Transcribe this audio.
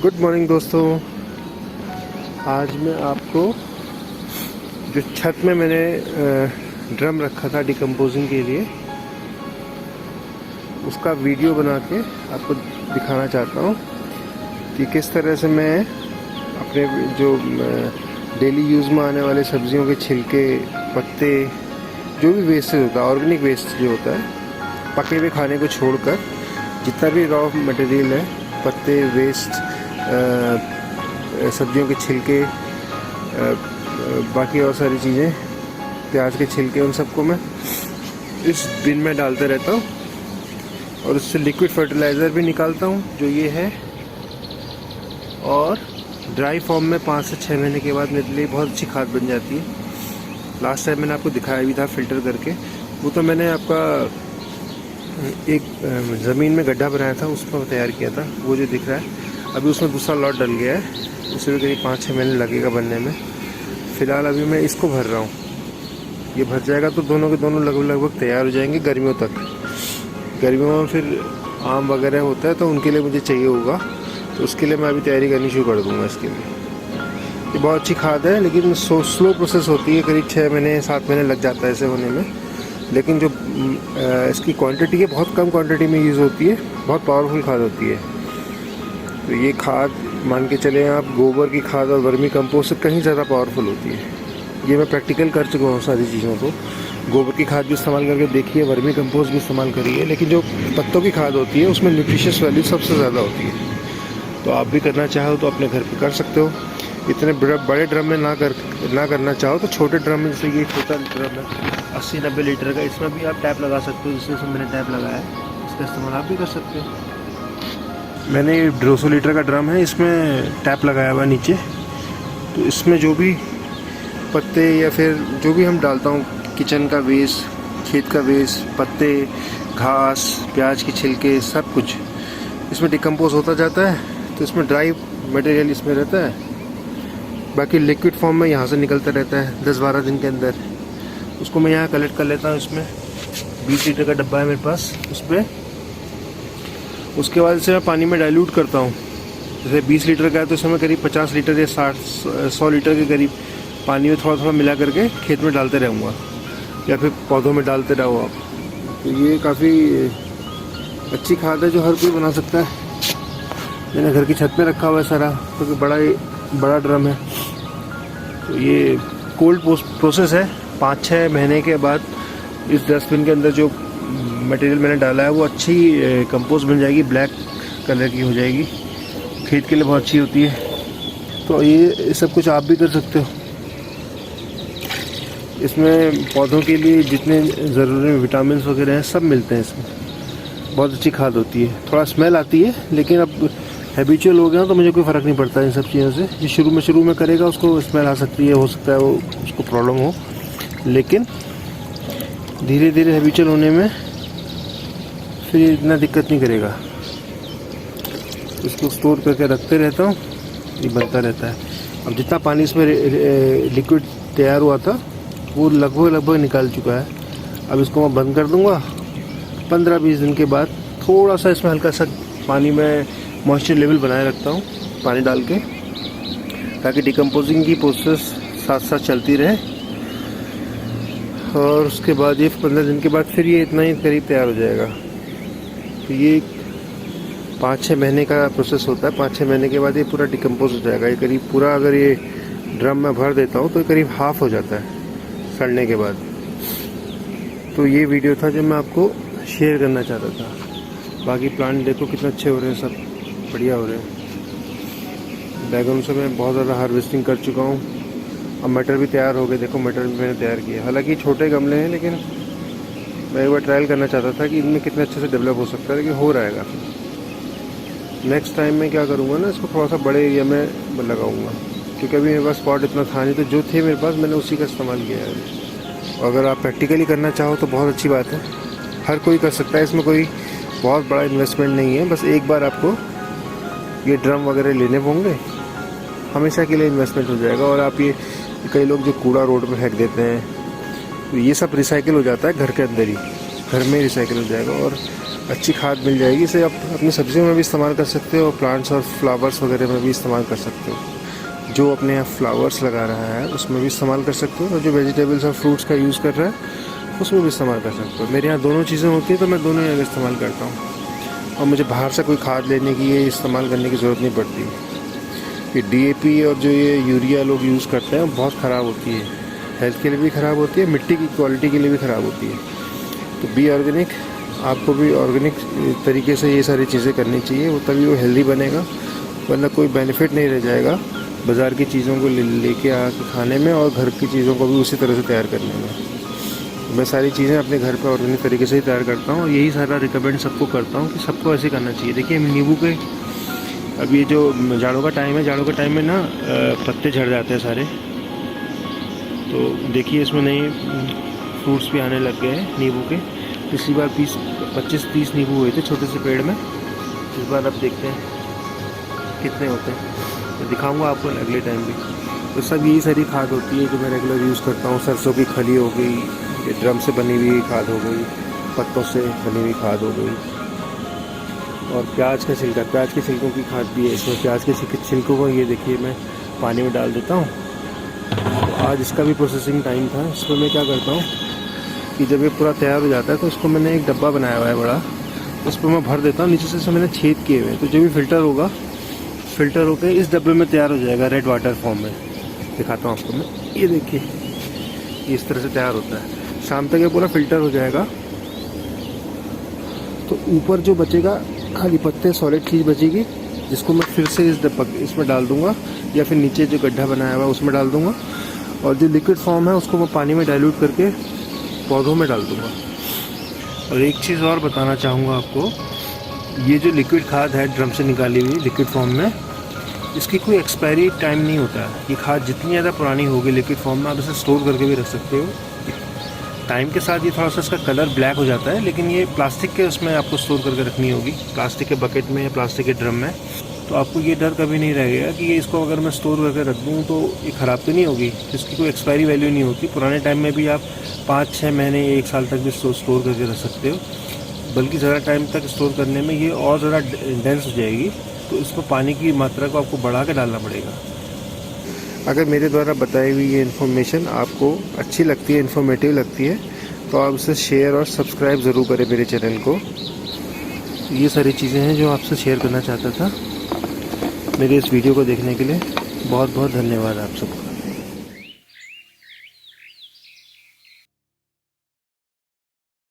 Good morning दोस्तों। आज मैं आपको जो छत में मैंने ड्रम रखा था डिकम्पोजिंग के लिए, उसका वीडियो बना के आपको दिखाना चाहता हूँ कि किस तरह से मैं अपने जो डेली यूज़ में आने वाले सब्जियों के छिलके, पत्ते, जो भी वेस्टेज होता है, ऑर्गेनिक वेस्ट जो होता है, पके हुए खाने को छोड़कर जितना भी रॉ मटेरियल है, पत्ते, वेस्ट, सब्जियों के छिलके, बाकी और सारी चीज़ें, प्याज के छिलके, उन सबको मैं इस बिन में डालते रहता हूँ और उससे लिक्विड फर्टिलाइज़र भी निकालता हूँ जो ये है। और ड्राई फॉर्म में 5 से 6 महीने के बाद मेरे लिए बहुत अच्छी खाद बन जाती है। लास्ट टाइम मैंने आपको दिखाया भी था फिल्टर करके, वो तो मैंने आपका एक ज़मीन में गड्ढा बनाया था, उसमें तैयार किया था, वो जो दिख रहा है। अभी उसमें दूसरा लॉट डल गया है, उसमें करीब 5-6 महीने लगेगा बनने में। फ़िलहाल अभी मैं इसको भर रहा हूँ, ये भर जाएगा तो दोनों के दोनों लगभग तैयार हो जाएंगे गर्मियों तक। गर्मियों में फिर आम वगैरह होता है तो उनके लिए मुझे चाहिए होगा, तो उसके लिए मैं अभी तैयारी करनी शुरू कर दूँगा इसके लिए। ये बहुत अच्छी खाद है, लेकिन स्लो प्रोसेस होती है, करीब 6 महीने 7 महीने लग जाता है इसे होने में। लेकिन जो इसकी क्वांटिटी है बहुत कम क्वांटिटी में यूज़ होती है, बहुत पावरफुल खाद होती है। तो ये खाद मान के चले आप, गोबर की खाद और वर्मी कंपोस्ट से कहीं ज़्यादा पावरफुल होती है। ये मैं प्रैक्टिकल कर चुका हूँ सारी चीज़ों को। गोबर की खाद भी इस्तेमाल करके देखिए, वर्मी कंपोस्ट भी इस्तेमाल करिए, लेकिन जो पत्तों की खाद होती है उसमें न्यूट्रिशियस वैल्यू सबसे ज़्यादा होती है। तो आप भी करना चाहो तो अपने घर पे कर सकते हो। इतने बड़े ड्रम में ना करना चाहो तो छोटे ड्रम में, जैसे ये छोटा ड्रम है 80-90 लीटर का, इसमें भी आप टैप लगा सकते हो। जैसे मैंने टैप लगाया है, इसका इस्तेमाल आप भी कर सकते हो। मैंने 200 लीटर का ड्रम है, इसमें टैप लगाया हुआ नीचे। तो इसमें जो भी पत्ते या फिर जो भी हम डालता हूँ, किचन का वेस्ट, खेत का वेस्ट, पत्ते, घास, प्याज की छिलके, सब कुछ इसमें डिकम्पोज होता जाता है। तो इसमें ड्राई मटेरियल इसमें रहता है, बाकी लिक्विड फॉर्म में यहाँ से निकलता रहता है 10-12 दिन के अंदर। उसको मैं यहाँ कलेक्ट कर लेता हूँ। इसमें 20 लीटर का डब्बा है मेरे पास, उस पर उसके बाद इसे मैं पानी में डाइल्यूट करता हूँ। जैसे 20 लीटर का है तो इसमें करीब 50 लीटर या 100 लीटर के करीब पानी में थोड़ा थोड़ा मिला करके खेत में डालते रहूँगा, या फिर पौधों में डालते रहो आप। तो ये काफ़ी अच्छी खाद है जो हर कोई बना सकता है। मैंने घर की छत पे रखा हुआ है सारा, क्योंकि बड़ा ड्रम है। तो ये कोल्ड प्रोसेस है। 5-6 महीने के बाद इस डस्टबिन के अंदर जो मटेरियल मैंने डाला है वो अच्छी कंपोस्ट बन जाएगी, ब्लैक कलर की हो जाएगी, खेत के लिए बहुत अच्छी होती है। तो ये सब कुछ आप भी कर सकते हो। इसमें पौधों के लिए जितने ज़रूरी विटामिन वगैरह हैं सब मिलते हैं इसमें। बहुत अच्छी खाद होती है। थोड़ा स्मेल आती है, लेकिन अब हैबिचुअल हो गया तो मुझे कोई फ़र्क नहीं पड़ता इन सब चीज़ों से। जो शुरू में करेगा उसको स्मेल आ सकती है, हो सकता है वो उसको प्रॉब्लम हो, लेकिन धीरे धीरे हैबिचुअल होने में फिर ये इतना दिक्कत नहीं करेगा। इसको स्टोर करके रखते रहता हूँ, ये बनता रहता है। अब जितना पानी इसमें लिक्विड तैयार हुआ था वो लगभग निकाल चुका है। अब इसको मैं बंद कर दूँगा। 15-20 दिन के बाद थोड़ा सा इसमें हल्का सा पानी में मॉइस्चर लेवल बनाए रखता हूँ पानी डाल के, ताकि डिकम्पोजिंग की प्रोसेस साथ साथ चलती रहे। और उसके बाद ये 15 दिन के बाद फिर ये इतना ही करीब तैयार हो जाएगा। तो ये 5-6 महीने का प्रोसेस होता है। 5-6 महीने के बाद ये पूरा डिकम्पोज हो जाएगा। ये करीब पूरा, अगर ये ड्रम में भर देता हूँ तो ये करीब हाफ हो जाता है सड़ने के बाद। तो ये वीडियो था जो मैं आपको शेयर करना चाहता था। बाकी प्लांट देखो कितने अच्छे हो रहे हैं, सब बढ़िया हो रहे हैं। बैगन से मैं बहुत ज़्यादा हार्वेस्टिंग कर चुका हूँ। अब मटर भी तैयार हो गए, देखो मटर भी मैंने तैयार किया। हालांकि छोटे गमले हैं, लेकिन मैं एक बार ट्रायल करना चाहता था कि इनमें कितने अच्छे से डेवलप हो सकता है, लेकिन हो रहा है काफ़ी। नेक्स्ट टाइम मैं क्या करूँगा ना, इसको थोड़ा सा बड़े एरिया में लगाऊँगा, क्योंकि अभी मेरे पास स्पॉट इतना था नहीं, तो जो थे मेरे पास मैंने उसी का इस्तेमाल किया है। अगर आप प्रैक्टिकली करना चाहो तो बहुत अच्छी बात है, हर कोई कर सकता है। इसमें कोई बहुत बड़ा इन्वेस्टमेंट नहीं है, बस एक बार आपको ये ड्रम वगैरह लेने होंगे, हमेशा के लिए इन्वेस्टमेंट हो जाएगा। और आप ये कई लोग जो कूड़ा रोड पे फेंक देते हैं, तो ये सब रिसाइकिल हो जाता है घर के अंदर ही, घर में रिसाइकिल हो जाएगा। और अच्छी खाद मिल जाएगी। इसे आप अपनी सब्जियों में भी इस्तेमाल कर सकते हो, प्लांट्स और फ्लावर्स वगैरह में भी इस्तेमाल कर सकते हो। जो अपने यहाँ फ्लावर्स लगा रहा है उसमें भी इस्तेमाल कर सकते हो, और जो वेजिटेबल्स और फ्रूट्स का यूज़ कर रहा है उसमें भी इस्तेमाल कर सकते हो। मेरे यहाँ दोनों चीज़ें होती हैं तो मैं दोनों जगह इस्तेमाल करता हूँ, और मुझे बाहर से कोई खाद लेने की, ये इस्तेमाल करने की ज़रूरत नहीं पड़ती। ये DAP और जो ये यूरिया लोग यूज़ करते हैं वो बहुत ख़राब होती है, हेल्थ के लिए भी ख़राब होती है, मिट्टी की क्वालिटी के लिए भी ख़राब होती है। तो बी ऑर्गेनिक, आपको भी ऑर्गेनिक तरीके से ये सारी चीज़ें करनी चाहिए, वो तभी वो हेल्दी बनेगा, वरना कोई बेनिफिट नहीं रह जाएगा बाज़ार की चीज़ों को लेके आके खाने में, और घर की चीज़ों को भी उसी तरह से तैयार करने में। मैं सारी चीज़ें अपने घर पर ऑर्गेनिक तरीके से ही तैयार करता हूँ, और यही सारा रिकमेंड सबको करता हूँ कि सबको ऐसे करना चाहिए। देखिए नींबू के, अब ये जो जाड़ों का टाइम है, जाड़ों के टाइम में ना पत्ते झड़ जाते हैं सारे, तो देखिए इसमें नए फ्रूट्स भी आने लग गए हैं नींबू के। पिछली बार 25-30 नींबू हुए थे छोटे से पेड़ में, इस बार अब देखते हैं कितने होते हैं, तो दिखाऊंगा आपको अगले टाइम भी। तो सब यही सारी खाद होती है जो मैं रेगुलर यूज़ करता हूँ। सरसों की खली हो गई, ये ड्रम से बनी हुई खाद हो गई, पत्तों से बनी हुई खाद हो गई, और प्याज का छिलका, प्याज के छिलकों की खाद भी है इसमें। प्याज के छिलकों को ये देखिए मैं पानी में डाल देता हूँ। तो आज इसका भी प्रोसेसिंग टाइम था। इसमें मैं क्या करता हूँ कि जब ये पूरा तैयार हो जाता है तो इसको मैंने एक डब्बा बनाया हुआ है बड़ा, उस पर मैं भर देता हूँ। नीचे से मैंने छेद किए हुए हैं, तो जो भी फ़िल्टर होगा, फ़िल्टर होकर इस डब्बे में तैयार हो जाएगा रेड वाटर फॉर्म में। दिखाता हूँ आपको मैं, ये देखिए ये इस तरह से तैयार होता है। शाम तक ये पूरा फ़िल्टर हो जाएगा, तो ऊपर जो बचेगा खाली पत्ते, सॉलिड चीज़ बचेगी, जिसको मैं फिर से इस डब्बा इसमें डाल दूँगा, या फिर नीचे जो गड्ढा बनाया हुआ है उसमें डाल दूँगा, और जो लिक्विड फॉर्म है उसको मैं पानी में डाइल्यूट करके पौधों में डाल दूँगा। और एक चीज़ और बताना चाहूँगा आपको, ये जो लिक्विड खाद है ड्रम से निकाली हुई लिक्विड फॉर्म में, इसकी कोई एक्सपायरी टाइम नहीं होता है। ये खाद जितनी ज़्यादा पुरानी होगी लिक्विड फॉर्म में, आप इसे स्टोर करके भी रख सकते हो। टाइम के साथ ये थोड़ा सा इसका कलर ब्लैक हो जाता है, लेकिन ये प्लास्टिक के उसमें आपको स्टोर करके रखनी होगी, प्लास्टिक के बकेट में या प्लास्टिक के ड्रम में। तो आपको ये डर कभी नहीं रहेगा कि ये इसको अगर मैं स्टोर करके रख दूँ तो ये ख़राब तो नहीं होगी। इसकी कोई एक्सपायरी वैल्यू नहीं होती। पुराने टाइम में भी आप 5-6 महीने, 1 साल तक भी स्टोर करके रख सकते हो, बल्कि ज़्यादा टाइम तक स्टोर करने में ये और ज़्यादा डेंस हो जाएगी, तो इसमें पानी की मात्रा को आपको बढ़ा के डालना पड़ेगा। अगर मेरे द्वारा बताई हुई ये इन्फॉर्मेशन आपको अच्छी लगती है, इन्फॉर्मेटिव लगती है, तो आप इसे शेयर और सब्सक्राइब ज़रूर करें मेरे चैनल को। ये सारी चीज़ें हैं जो आपसे शेयर करना चाहता था। मेरे इस वीडियो को देखने के लिए बहुत बहुत धन्यवाद आप सबको।